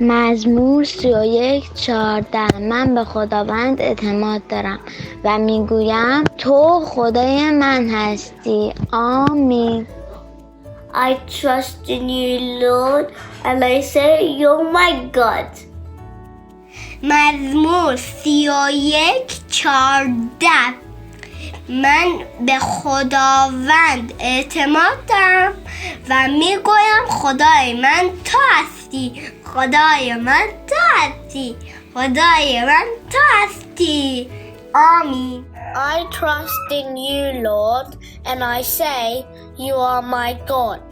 مزمور 31:14 من به خداوند اعتماد دارم و میگویم تو خدای من هستی. آمین. I trust in you, Lord, and I say you're my God. مزمور 31:14 من به خداوند اعتماد دارم و میگویم خدای من تو هستی. خدای من تو هستی. خدای من تو هستی. آمین. I trust in you, Lord, and I say you are my God.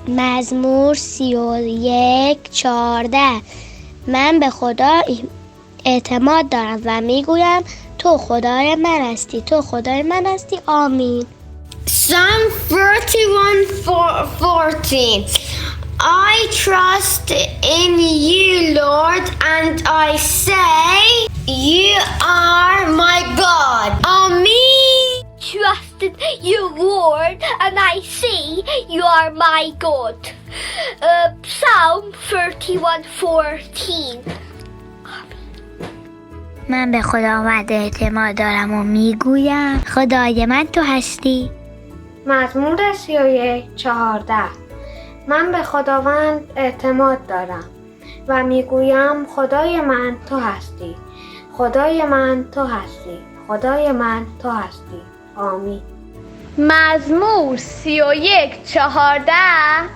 مزمور 31:14 من به خدا اعتماد دارم و میگویم تو خدای من هستی. تو خدای من هستی. آمین. Psalm 31:14 I trust in you, Lord, and I say you are my God. Amen. Trust in you, Lord, and I say you are my God. Psalm 31:14 من به خداوند اعتماد دارم و میگویم خدای من تو هستی. مزمور 31:14 من به خداوند اعتماد دارم و میگویم خدای من تو هستی. خدای من تو هستی. خدای من تو هستی. آمین. مزمور 31:14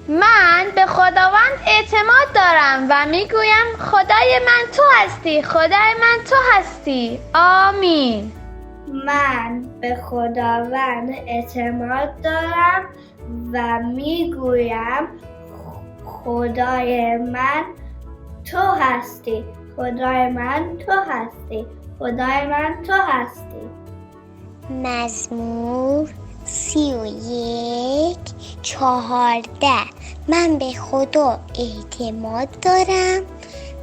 من به خداوند اعتماد دارم و میگویم خدای من تو هستی. خدای من تو هستی. آمین. من به خداوند اعتماد دارم و میگویم خدای من تو هستی. خدای من تو هستی. خدای من تو هستی. مزمور 31:14 من به خدا اعتماد دارم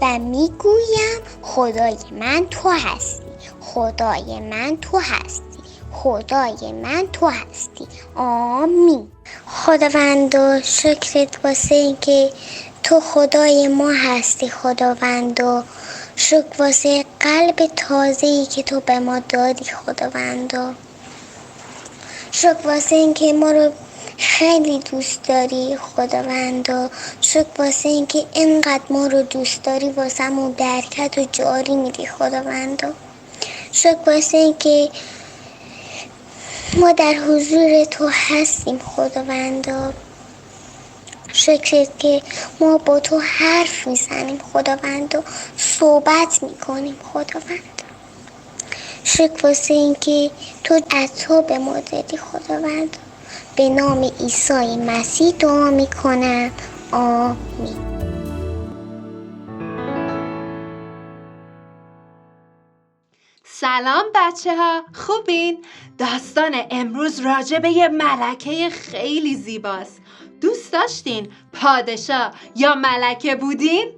و میگویم خدای من تو هستی. خدای من تو هستی. خدای من تو هستی. آمین. خداوند شکرت واسه اینکه تو خدای ما هستی. خداوند شکر واسه قلب تازه‌ای که تو به ما دادی. خداوند شکر واسه اینکه ما رو خیلی دوست داری. خداوند شکر واسه اینکه اینقدر ما رو دوست داری واسمون برکت و جاری میدی. خداوند شکر واسه اینکه ما در حضور تو هستیم. خداوند شکرت که ما با تو حرف میزنیم. خداوند صحبت میکنیم. خداوند شکر واسه اینکه تو عطا به ما دادی. خداوند به نام عیسی مسیح دعا میکنم. آمین. سلام بچه ها، خوبین؟ داستان امروز راجع به یه ملکه خیلی زیباست. دوست داشتین پادشاه یا ملکه بودین؟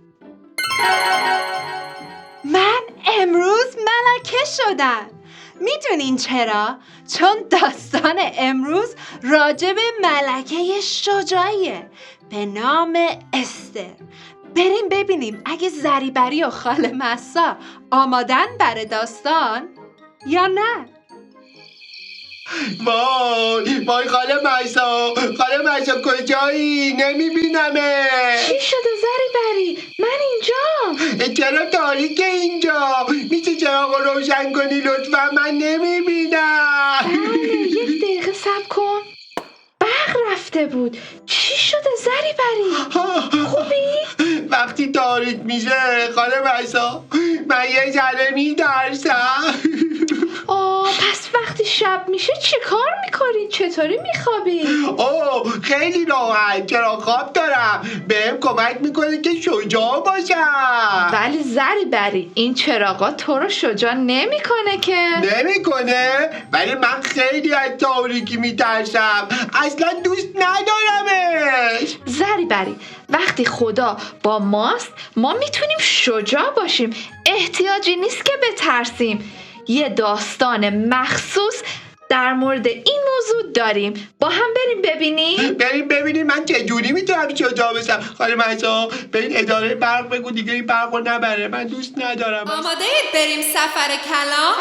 من امروز ملکه شدم. میدونین چرا؟ چون داستان امروز راجع به ملکه شجاعیه به نام استر. بریم ببینیم اگه زریبری و خاله مسا آمادن برای داستان یا نه. وای خاله مسا کجایی؟ نمیبینمه. چی شده زریبری؟ من اینجام. چرا تاریکه اینجا؟ میشه چراغ رو روشن کنی لطفا؟ من نمیبینم. بله یک دقیقه صبر کن. برق رفته بود. چی شده زریبری؟ خوبی؟ وقتی تاریک میشه خاله مسا من یه ذره میترسم. پس وقتی شب میشه چی کار میکنی؟ چطوری میخوابی؟ خیلی راحت، چرا خواب دارم. بهم کمک میکنه که شجاع باشم. ولی زریبری این چراغا تو رو شجاع نمیکنه که. نمیکنه؟ ولی من خیلی از تاریکی میترسم. اصلا دوست ندارمش. زریبری وقتی خدا با ماست ما میتونیم شجاع باشیم. احتیاجی نیست که بترسیم. یه داستان مخصوص در مورد این زود داریم. با هم بریم ببینیم؟ بریم ببینیم من چجوری میتونم شجاع بشم. خاله مهسا به این اداره برق بگو دیگه این برق رو نبره، من دوست ندارم. آماده اید بریم سفر کلام؟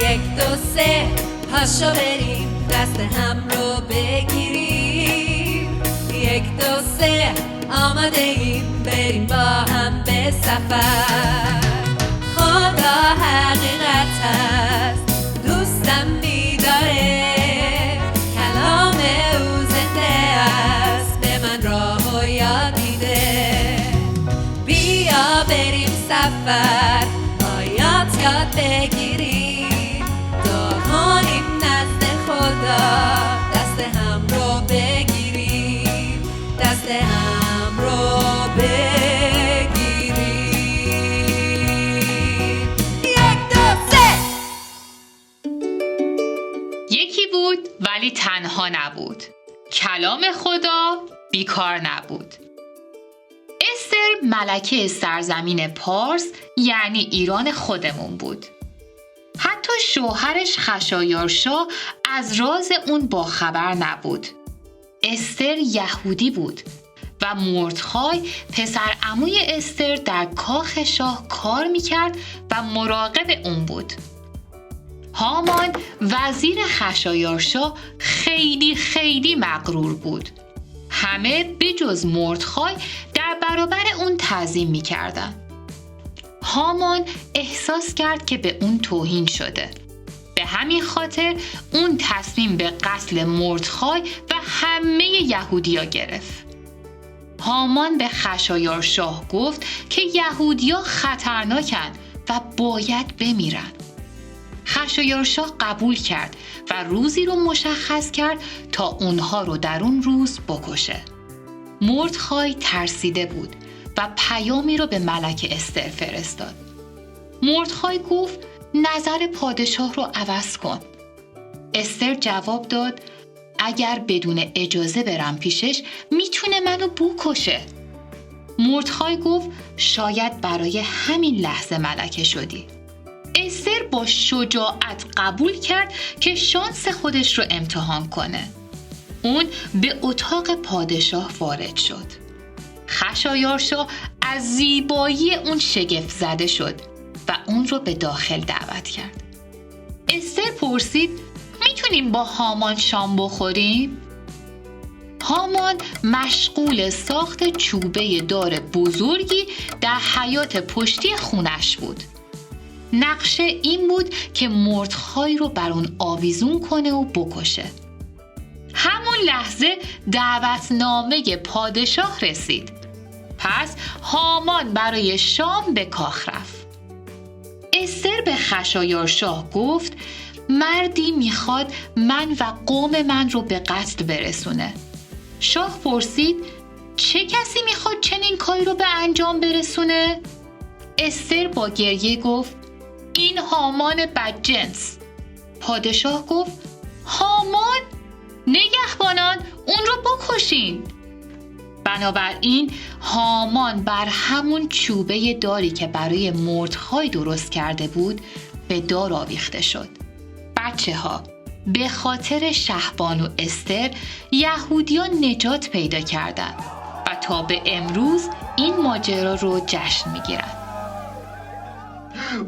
1 2 3 پاشو بریم دست هم رو بگیریم. 1 2 3 آماده ایم بریم با هم به سفر. خدا حقیقت هست دوستم میداره، کلام او زنده است به من راه و یاد میده. بیا بریم سفر آیات یاد بگیریم، دعا کنیم نزد خدا دست هم رو بگیریم، دست هم رو بگیریم. 1 2 3 یکی بود ولی تنها نبود. کلام خدا بیکار نبود. استر ملکه سرزمین پارس یعنی ایران خودمون بود. حتی شوهرش خشایارشا از راز اون باخبر نبود. استر یهودی بود و مردخای پسر عموی استر در کاخ شاه کار میکرد و مراقب اون بود. هامان وزیر خشایارشا خیلی مغرور بود. همه بجز مردخای در برابر اون تعظیم میکردن. هامان احساس کرد که به اون توهین شده. به همین خاطر اون تصمیم به قتل مردخای و همه یهودیا گرفت. هامان به خشایارشاه گفت که یهودیا خطرناکن و باید بمیرن. خشایارشاه قبول کرد و روزی رو مشخص کرد تا اونها رو در اون روز بکشه. مردخای ترسیده بود و پیامی رو به ملکه استر فرستاد. مردخای گفت نظر پادشاه رو عوض کن. استر جواب داد اگر بدون اجازه برم پیشش میتونه منو بکشه. مردخای گفت شاید برای همین لحظه ملکه شدی. استر با شجاعت قبول کرد که شانس خودش رو امتحان کنه. اون به اتاق پادشاه وارد شد. خشایارشا از زیبایی اون شگفت زده شد و اون رو به داخل دعوت کرد. استر پرسید میتونیم با هامان شام بخوریم؟ هامان مشغول ساخت چوبه دار بزرگی در حیاط پشتی خونش بود. نقشه این بود که مردخای رو بر اون آویزون کنه و بکشه. همون لحظه دعوتنامه پادشاه رسید. پس هامان برای شام به کاخ رفت. استر به خشایارشاه گفت مردی میخواد من و قوم من رو به قتل برسونه. شاه پرسید چه کسی میخواد چنین کاری رو به انجام برسونه؟ استر با گریه گفت این هامان بدجنس. پادشاه گفت هامان؟ نگهبانان اون رو بکشین. بنابراین هامان بر همون چوبه داری که برای مردخای درست کرده بود به دار آویخته شد. بچه ها به خاطر شهبانو استر یهودیان نجات پیدا کردند و تا به امروز این ماجرا رو جشن میگیرن.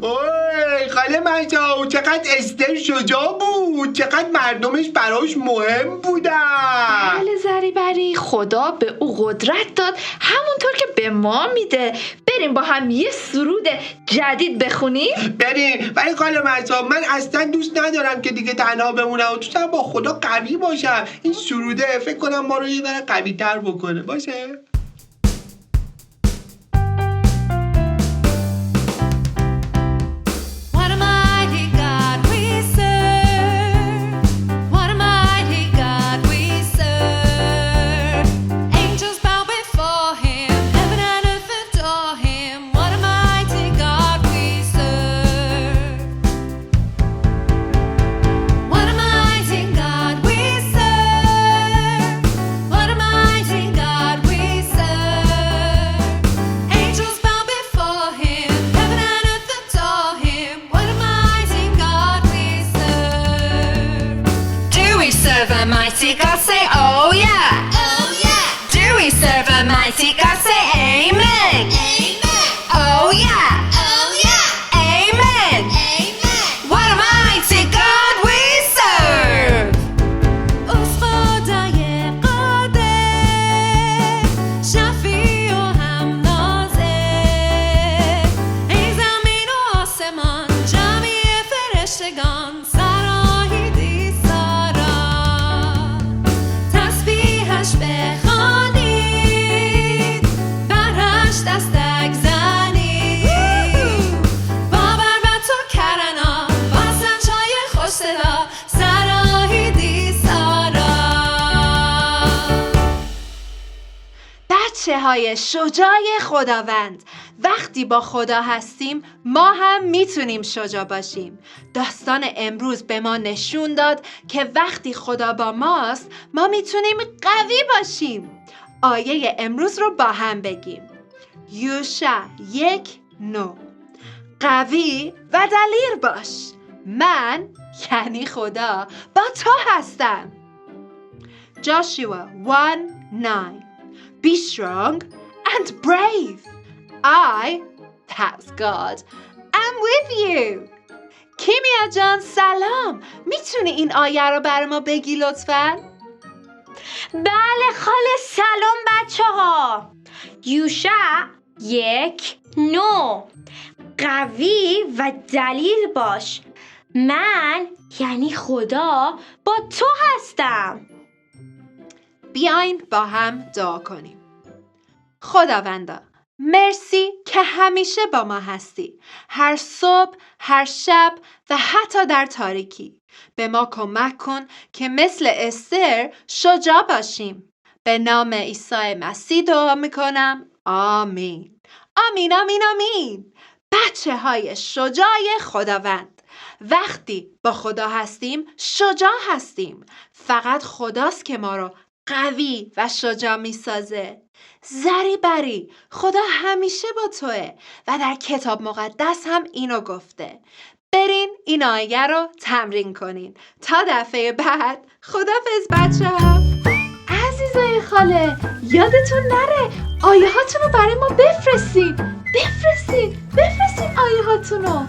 اوه خاله مهسا چقدر استر شجاع بود، چقدر مردمش براش مهم بودن. بله زریبری، خدا به او قدرت داد همونطور که به ما میده. بریم با هم یه سرود جدید بخونیم؟ بریم. ولی خاله مهسا من اصلا دوست ندارم که دیگه تنها بمونم و دوستم با خدا قوی باشم. این سروده فکر کنم ما رو یه ذره قوی تر بکنه. باشه؟ What a mighty God we serve. دستک زنی باور به تو کرنا واسه چای خوش صدا سراهیدی سارا. بچه های شجاع خداوند، وقتی با خدا هستیم ما هم میتونیم شجاع باشیم. داستان امروز به ما نشون داد که وقتی خدا با ماست ما میتونیم قوی باشیم. آیه امروز رو با هم بگیم. یوشع 1:9 قوی و دلیر باش، من یعنی خدا با تو هستم. Joshua 1:9 Be strong and brave. I, that's God, am with you. کیمیا جان سلام، میتونی این آیه رو برای ما بگی لطفاً؟ بله خاله، سلام بچه ها. یوشع 1:9 قوی و دلیر باش، من یعنی خدا با تو هستم. بیاین با هم دعا کنیم. خداوندا مرسی که همیشه با ما هستی، هر صبح، هر شب و حتی در تاریکی. به ما کمک کن که مثل استر شجاع باشیم. به نام عیسی مسیح دعا میکنم. آمین. آمین آمین آمین. بچه های شجاع خداوند، وقتی با خدا هستیم شجاع هستیم. فقط خداست که ما رو قوی و شجاع میسازه. زری بری، خدا همیشه با توه و در کتاب مقدس هم اینو گفته. برین این آیه رو تمرین کنین. تا دفعه بعد، خدافظ بچه ها. عزیزای خاله، یادتون نره آیه هاتون رو برای ما بفرستین آیه هاتون رو.